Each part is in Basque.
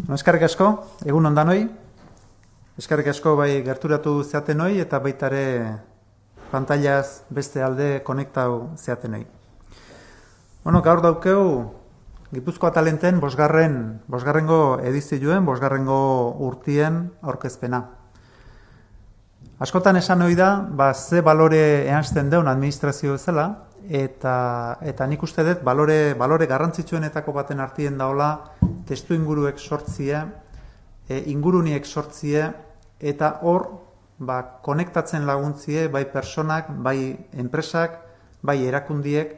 Eskerrik asko, egun ondanoi. Eskerrik asko bai gerturatu zeatenoi eta baitare pantailaz beste alde konektau zeatenoi. Gaur daukeu Gipuzkoa Talenten bosgarrengo edizioen, bosgarrengo urtien aurkezpena. Askotan esan ohi da, ze balore ehansten deun administrazio bezala, eta nik uste dut balore garrantzitsuenetako baten artien daola testu inguruek sortzie, inguruniek sortzie, eta hor konektatzen laguntzie bai personak, bai enpresak, bai erakundiek,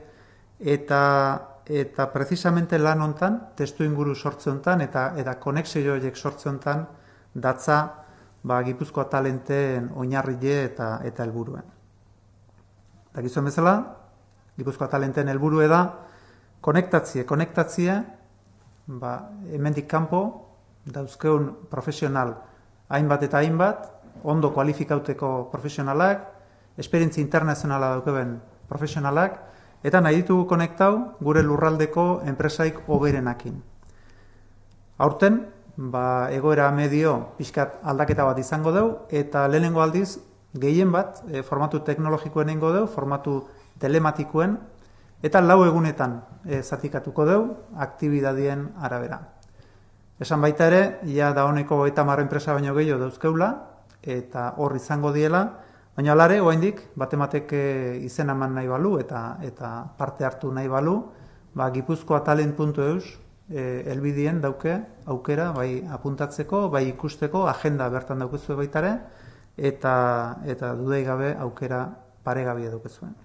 eta precisamente lan hontan, testu inguru sortze hontan, eta konexio horiek sortze hontan, datza Gipuzkoa Talenten oinarrile eta helburuen. Eta gizuen bezala, Gipuzkoa Talenten helburue da, konektatzie, hemendik kanpo, dauzkeun profesional hainbat eta hainbat, ondo kualifikauteko profesionalak, esperientzia internazionala daukeben profesionalak, eta nahi ditugu konektau gure lurraldeko enpresaik hoberenakin. Aurten, egoera medio pixkat aldaketa bat izango deu, eta lehenengo aldiz, gehien bat, formatu teknologikoen ingo deu, formatu telematikoen, eta 4 egunetan zatikatuko deu, aktibidadien arabera. Esan baita ere, ja dauneko 30 enpresa baino gehiago dauzkeula, eta hor izango diela, baina alare, oraindik batematek izen eman nahi balu, eta parte hartu nahi balu, gipuzkoatalent.eus helbideen dauke aukera, bai apuntatzeko, bai ikusteko, agenda bertan daukezue baitare, eta dudei gabe aukera paregabia daukezuen.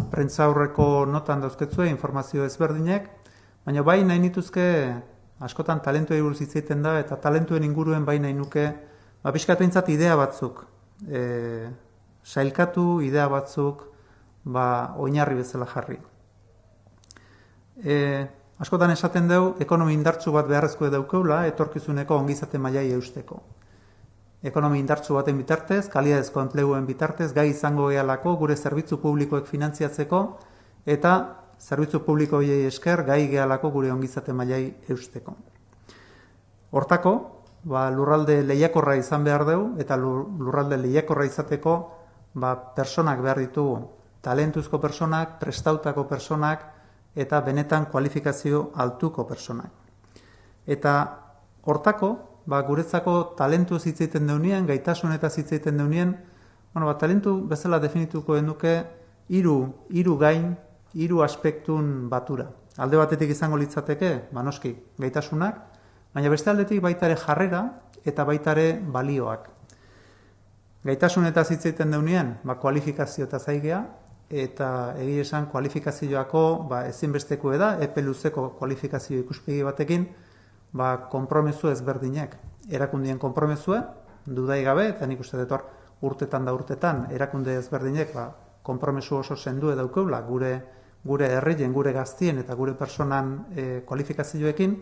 Prentza aurreko notan dauzketzue, informazio ezberdinek, baina bai nahi nituzke, askotan talentuei buruz hitz egiten da, eta talentuen inguruen bai nahi nuke, pixkat behintzat idea batzuk, sailkatu idea batzuk, oinarri bezala jarri. Askotan esaten dugu, ekonomi indartsu bat beharrezkoa daukeula, etorkizuneko ongizate mailai eusteko. Ekonomi indartsu baten bitartez, kalitatezko enpleguen bitartez, gai izango gehalako gure zerbitzu publikoek finantziatzeko, eta zerbitzu publiko horiei esker gai gehalako gure ongizate mailai eusteko. Hortako, lurralde lehiakorra izan behar dugu, eta lurralde lehiakorra izateko personak behar ditugu, talentuzko personak, prestautako personak, eta benetan kualifikazio altuko personak. Eta hortako, guretzako talentu zitzeiten deunien, gaitasun eta zitzeiten deunien, talentu bezala definituko genuke 3 gain, 3 aspektun batura. Alde batetik izango litzateke, noski, gaitasunak, baina beste aldetik baitare jarrera eta baitare balioak. Gaitasun eta zitzeiten deunien, kualifikazio eta zaigea, eta egia esan kualifikazioako ezinbesteko da, epe luzeko kualifikazio ikuspegi batekin, konpromesu ezberdinek. Erakundien konpromesue, dudai gabe, eta nik uste dut urtetan, erakunde ezberdinek konpromesu oso sendu edaukeula gure herrien, gure gaztien eta gure personan kualifikazioekin,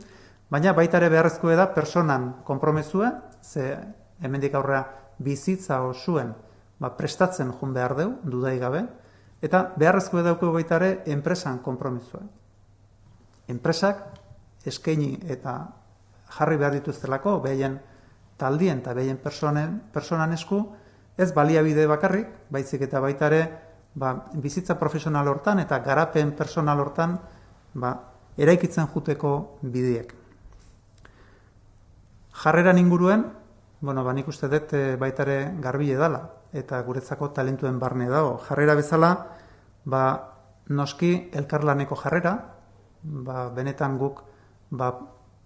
baina baitare beharrezkoa da personan konpromesue, ze hemendik aurrera bizitza osuen prestatzen joan behar deu, dudai gabe, eta beharrezkoa daukeu baitare enpresan konpromesue. Enpresak eskaini eta jarri behar dituztelako, behaien taldien eta behaien personan esku, ez baliabide bakarrik, baizik eta baitare bizitza profesional hortan eta garapen personal hortan eraikitzen juteko bideek. Jarreran inguruen, nik uste dut baitare garbile dala, eta guretzako talentuen barne dago. Jarrera bezala, noski elkarlaneko jarrera, benetan guk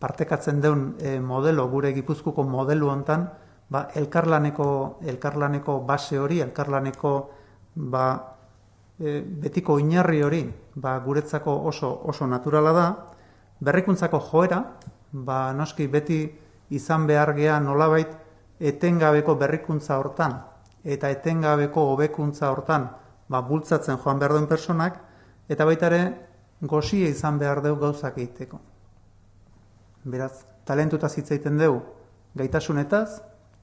partekatzen deun modelo, gure Gipuzkoako modelu hontan, elkarlaneko base hori, elkarlaneko betiko oinarri hori, guretzako oso naturala da, berrikuntzako joera, noski beti izan behar gea nolabait etengabeko berrikuntza hortan, eta etengabeko hobekuntza hortan bultzatzen joan behar duen personak, eta baitare goxia izan behar deu gauzak egiteko. Beraz, talentutaz hitz egiten deu gaitasunetaz,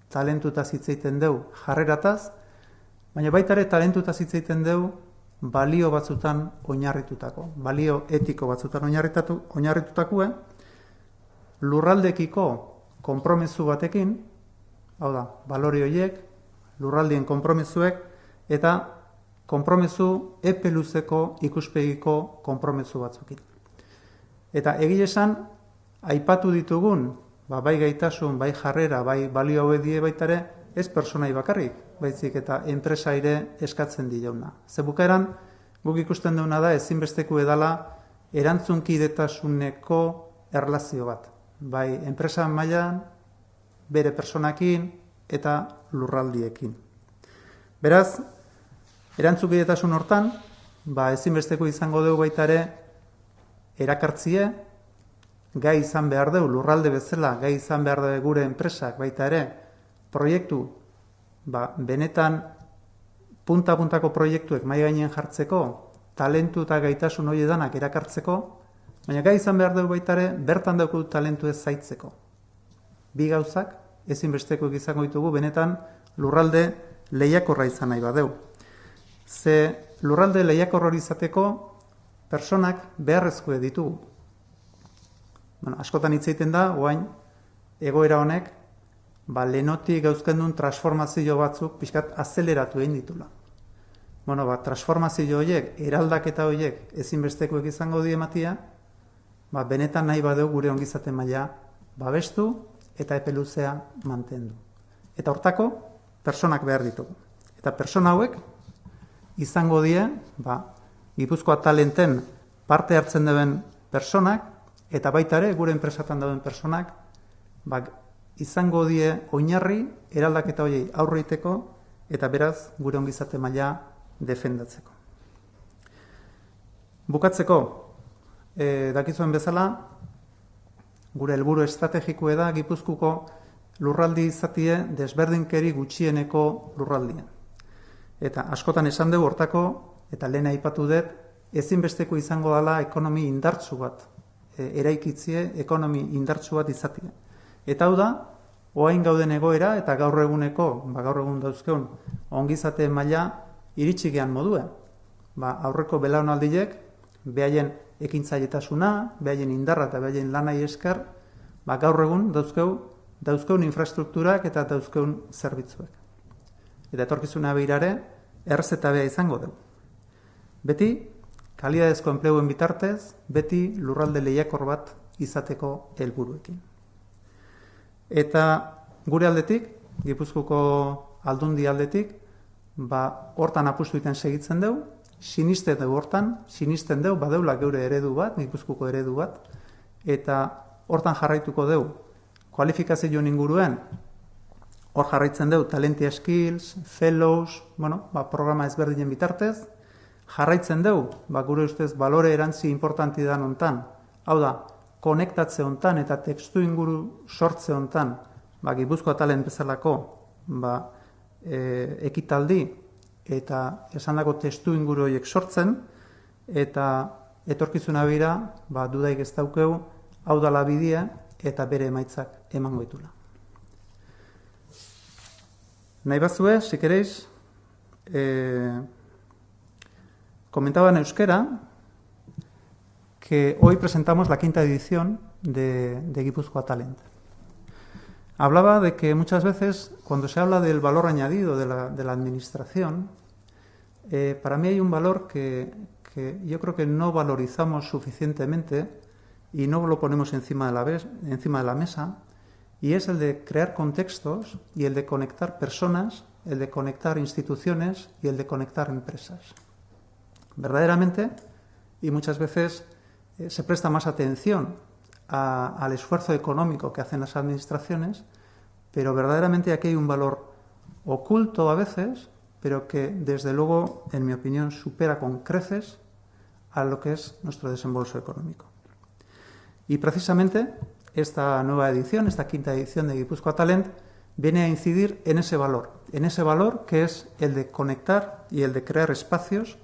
talentutaz hitz egiten deu jarrerataz, baina baitare talentutaz hitz egiten deu balio batzutan oinarritutako, balio etiko batzutan oinarritutako, lurraldekiko konpromezu batekin, hau da, balore horiek, lurraldien konpromezuek, eta konpromezu epe luzeko ikuspegiko konpromezu batzukin. Eta egia esan, aipatu ditugun, bai gaitasun, bai jarrera, bai balio hauek die baitare, ez personai bakarrik, baizik eta enpresa ere eskatzen dilauna. Ze bukaeran, guk ikusten duena da ezinbesteko edala erantzunkidetasuneko erlazio bat. Bai enpresa mailan, bere personakin eta lurraldiekin. Beraz, erantzunkidetasun hortan, ezinbesteko izango dugu baita ere erakartzie, gai izan behar dugu, lurralde bezala, gai izan behar dugu gure enpresak baita ere, proiektu, benetan punta-puntako proiektuek mai gainen jartzeko, talentu eta gaitasun hori danak erakartzeko, baina gai izan behar dugu baita ere, bertan dauku talentu ez zaitzeko. Bi gauzak, ezinbesteko izango ditugu, benetan lurralde lehiakorra izan nahi badeu. Ze lurralde lehiakorra izateko, personak beharrezkoe ditugu. Askotan hitz egiten da, oain, egoera honek, lehenotik gauzkendun transformazio batzuk pixkat azeleratu egin ditula. Transformazio horiek, eraldaketa horiek ezinbestekoek izango die ematia, benetan nahi badeu gure ongizate maila babestu eta epe luzea mantendu. Eta hortako, personak behar ditugu. Eta persona hauek izango die, Gipuzkoa talenten parte hartzen duen personak, eta baita ere gure enpresatan dauden personak, izango die oinarri eraldaketa horiei aurreiteko eta beraz gure ongizate maila defendatzeko. Bukatzeko, dakizuen bezala, gure helburu estrategikoa da Gipuzkoako lurraldi izatie desberdinkeri gutxieneko lurraldien. Eta askotan esan dugu hortako, eta lehen aipatu dut, ezinbesteko izango dela ekonomi indartsu bat, eraikitzie ekonomi indartsu bat izatie. Eta hau da, oain gauden egoera eta gaur eguneko, gaur egun dauzkeun, ongizate maila iritsi gehan modue. Aurreko belaunaldiek, behaien ekintzailetasuna, behaien indarra eta behaien lanai esker, gaur egun dauzkeun infrastrukturak eta dauzkeun zerbitzuek. Eta etorkizuna behirare, errezeta beha izango dugu. Beti, kalidadezko enpleguen bitartez, beti lurralde lehiakor bat izateko helburuekin. Eta gure aldetik, Gipuzkoako aldundi aldetik, hortan apustu iten segitzen dugu, sinisten dugu hortan, sinisten dugu, badeula geure eredu bat, Gipuzkoako eredu bat, eta hortan jarraituko dugu, kualifikazioen inguruen, hor jarraitzen dugu, Talentia Skills, Fellows, programa ezberdinen bitartez, jarraitzen dugu, gure ustez, balore erantzi importanti da nontan, hau da, konektatze hontan eta tekstu inguru sortze hontan, Gipuzkoa talent bezalako ekitaldi eta esandako testu inguru horiek sortzen, eta etorkizuna bira, dudaik ez daukeu, hau dala bidea eta bere emaitzak emango ditula. Nahi bazue, si queréis, comentaba en euskera que hoy presentamos la 5ª edición de Gipuzkoa Talent. Hablaba de que muchas veces, cuando se habla del valor añadido de la administración, para mí hay un valor que yo creo que no valorizamos suficientemente y no lo ponemos encima de la mesa, y es el de crear contextos y el de conectar personas, el de conectar instituciones y el de conectar empresas. Verdaderamente, y muchas veces se presta más atención al esfuerzo económico que hacen las administraciones, pero verdaderamente aquí hay un valor oculto a veces, pero que desde luego, en mi opinión, supera con creces a lo que es nuestro desembolso económico. Y precisamente esta nueva edición, esta 5ª edición de Gipuzkoa Talent, viene a incidir en ese valor que es el de conectar y el de crear espacios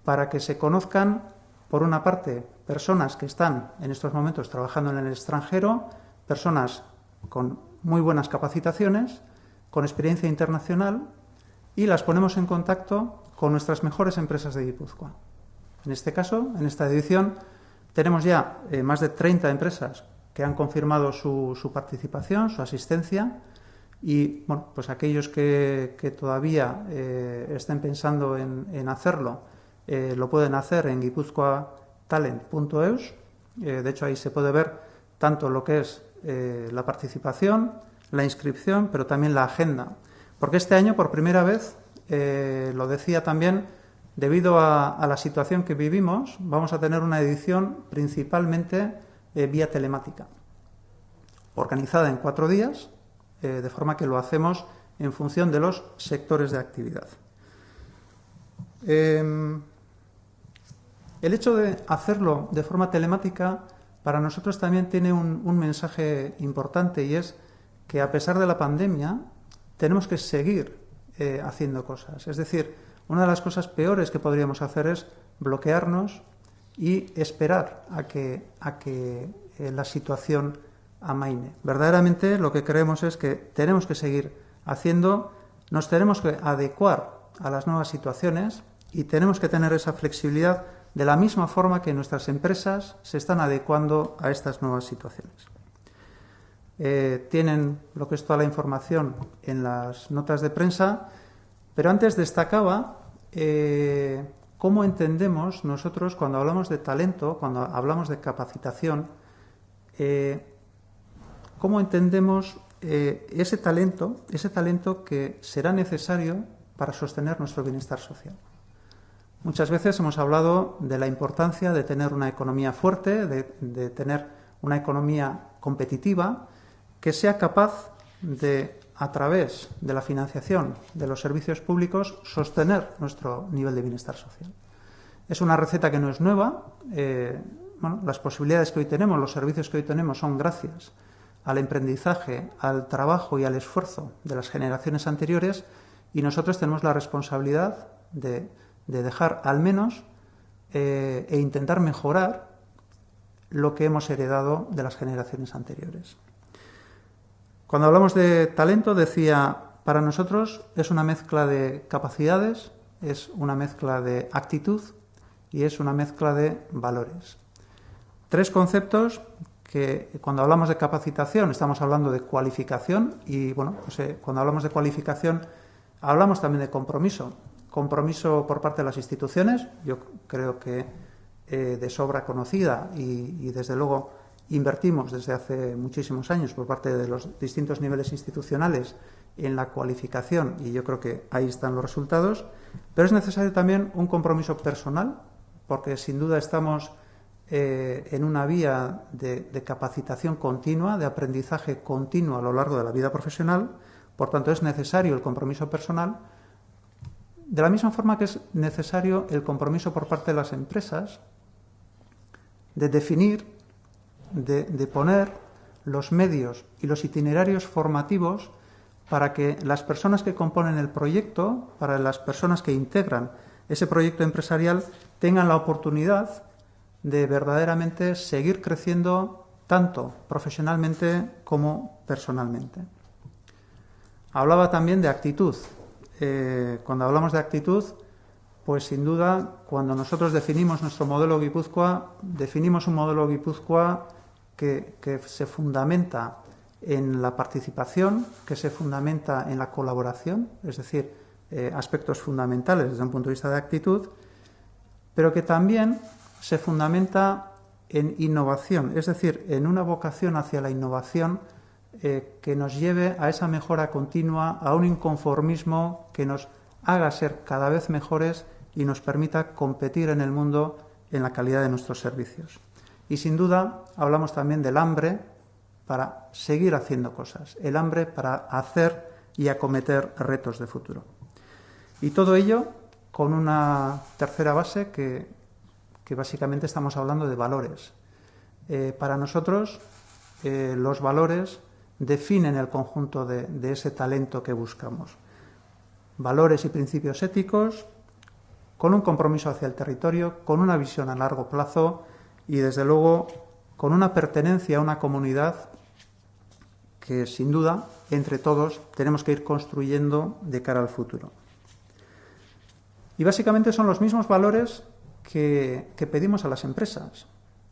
para que se conozcan, por una parte, personas que están en estos momentos trabajando en el extranjero, personas con muy buenas capacitaciones, con experiencia internacional, y las ponemos en contacto con nuestras mejores empresas de Gipuzkoa. En este caso, en esta edición, tenemos ya más de 30 empresas que han confirmado su participación, su asistencia, y bueno, pues aquellos que todavía estén pensando en hacerlo, lo pueden hacer en gipuzkoatalent.eus. De hecho, ahí se puede ver tanto lo que es la participación, la inscripción, pero también la agenda. Porque este año, por primera vez, lo decía también, debido a la situación que vivimos, vamos a tener una edición principalmente vía telemática, organizada en 4 días, de forma que lo hacemos en función de los sectores de actividad. El hecho de hacerlo de forma telemática para nosotros también tiene un mensaje importante, y es que a pesar de la pandemia tenemos que seguir haciendo cosas. Es decir, una de las cosas peores que podríamos hacer es bloquearnos y esperar a que la situación amaine. Verdaderamente lo que creemos es que tenemos que seguir haciendo, nos tenemos que adecuar a las nuevas situaciones y tenemos que tener esa flexibilidad de la misma forma que nuestras empresas se están adecuando a estas nuevas situaciones. Tienen lo que es toda la información en las notas de prensa, pero antes destacaba cómo entendemos nosotros cuando hablamos de talento, cuando hablamos de capacitación, cómo entendemos ese talento que será necesario para sostener nuestro bienestar social. Muchas veces hemos hablado de la importancia de tener una economía fuerte, de tener una economía competitiva, que sea capaz de, a través de la financiación de los servicios públicos, sostener nuestro nivel de bienestar social. Es una receta que no es nueva. Las posibilidades que hoy tenemos, los servicios que hoy tenemos, son gracias al emprendizaje, al trabajo y al esfuerzo de las generaciones anteriores, y nosotros tenemos la responsabilidad de dejar al menos e intentar mejorar lo que hemos heredado de las generaciones anteriores. Cuando hablamos de talento, decía, para nosotros es una mezcla de capacidades, es una mezcla de actitud y es una mezcla de valores. 3 conceptos que cuando hablamos de capacitación estamos hablando de cualificación y cuando hablamos de cualificación hablamos también de compromiso. Compromiso por parte de las instituciones, yo creo que de sobra conocida y desde luego invertimos desde hace muchísimos años por parte de los distintos niveles institucionales en la cualificación y yo creo que ahí están los resultados, pero es necesario también un compromiso personal porque sin duda estamos en una vía de capacitación continua, de aprendizaje continuo a lo largo de la vida profesional, por tanto es necesario el compromiso personal, de la misma forma que es necesario el compromiso por parte de las empresas de definir, de poner los medios y los itinerarios formativos para que las personas que componen el proyecto, para las personas que integran ese proyecto empresarial, tengan la oportunidad de verdaderamente seguir creciendo tanto profesionalmente como personalmente. Hablaba también de actitud. Cuando hablamos de actitud, pues sin duda, cuando nosotros definimos nuestro modelo Gipuzkoa, definimos un modelo Gipuzkoa que se fundamenta en la participación, que se fundamenta en la colaboración, es decir, aspectos fundamentales desde un punto de vista de actitud, pero que también se fundamenta en innovación, es decir, en una vocación hacia la innovación que nos lleve a esa mejora continua, a un inconformismo que nos haga ser cada vez mejores y nos permita competir en el mundo en la calidad de nuestros servicios. Y sin duda hablamos también del hambre para seguir haciendo cosas, el hambre para hacer y acometer retos de futuro. Y todo ello con una tercera base que básicamente estamos hablando de valores. Para nosotros los valores definen el conjunto de ese talento que buscamos. Valores y principios éticos, con un compromiso hacia el territorio, con una visión a largo plazo y, desde luego, con una pertenencia a una comunidad que, sin duda, entre todos tenemos que ir construyendo de cara al futuro. Y básicamente son los mismos valores que pedimos a las empresas.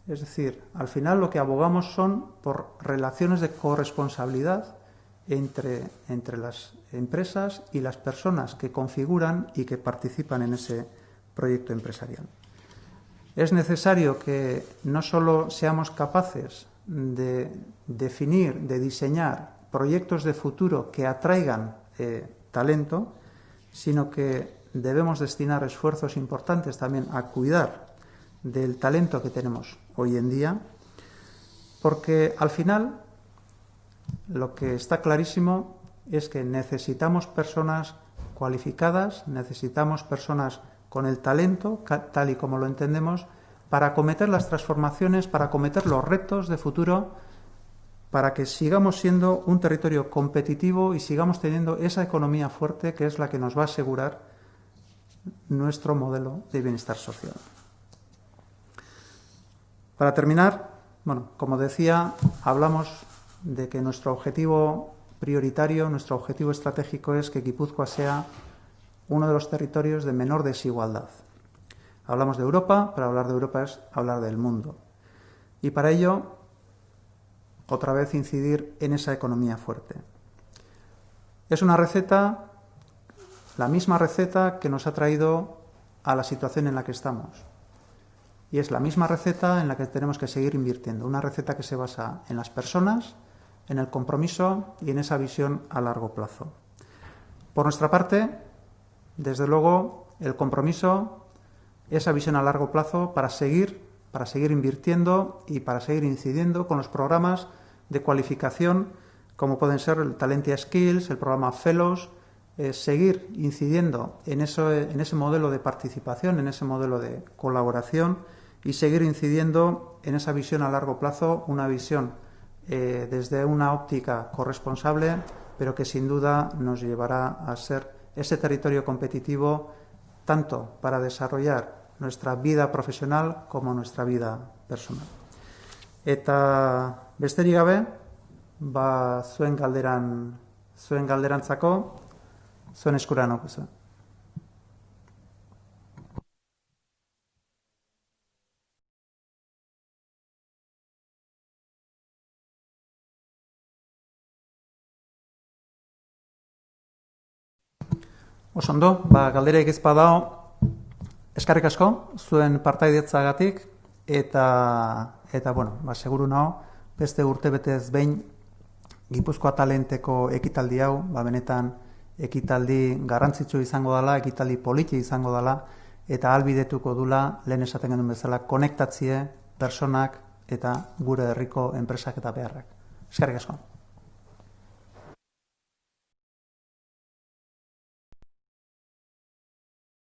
Es decir, al final lo que abogamos son por relaciones de corresponsabilidad entre las empresas y las personas que configuran y que participan en ese proyecto empresarial. Es necesario que no solo seamos capaces de definir, de diseñar proyectos de futuro que atraigan talento, sino que debemos destinar esfuerzos importantes también a cuidar del talento que tenemos hoy en día, porque al final lo que está clarísimo es que necesitamos personas cualificadas, necesitamos personas con el talento, tal y como lo entendemos, para acometer las transformaciones, para acometer los retos de futuro, para que sigamos siendo un territorio competitivo y sigamos teniendo esa economía fuerte que es la que nos va a asegurar nuestro modelo de bienestar social. Para terminar, bueno, como decía, hablamos de que nuestro objetivo prioritario, nuestro objetivo estratégico es que Guipúzcoa sea uno de los territorios de menor desigualdad. Hablamos de Europa, pero hablar de Europa es hablar del mundo. Y para ello, otra vez incidir en esa economía fuerte. Es una receta, la misma receta que nos ha traído a la situación en la que estamos. Y es la misma receta en la que tenemos que seguir invirtiendo. Una receta que se basa en las personas, en el compromiso y en esa visión a largo plazo. Por nuestra parte, desde luego, el compromiso, esa visión a largo plazo para seguir invirtiendo y para seguir incidiendo con los programas de cualificación, como pueden ser el Talentia Skills, el programa Fellows, seguir incidiendo en ese modelo de participación, en ese modelo de colaboración y seguir incidiendo en esa visión a largo plazo, una visión desde una óptica corresponsable, pero que sin duda nos llevará a ser ese territorio competitivo tanto para desarrollar nuestra vida profesional como nuestra vida personal. Eta besterik gabe, zuen galderantzako, zuen eskura naukizue. Oso ondo, galderik ez badago, eskerrik asko zuen partaidetzagatik eta bueno, seguru nago beste urtebetez behin Gipuzkoa Talenteko ekitaldi hau, benetan ekitaldi garrantzitsu izango dela, ekitaldi politi izango dela eta ahalbidetuko dula lehen esaten genuen bezala konektatzie, personak eta gure herriko enpresak eta beharrak. Eskerrik asko.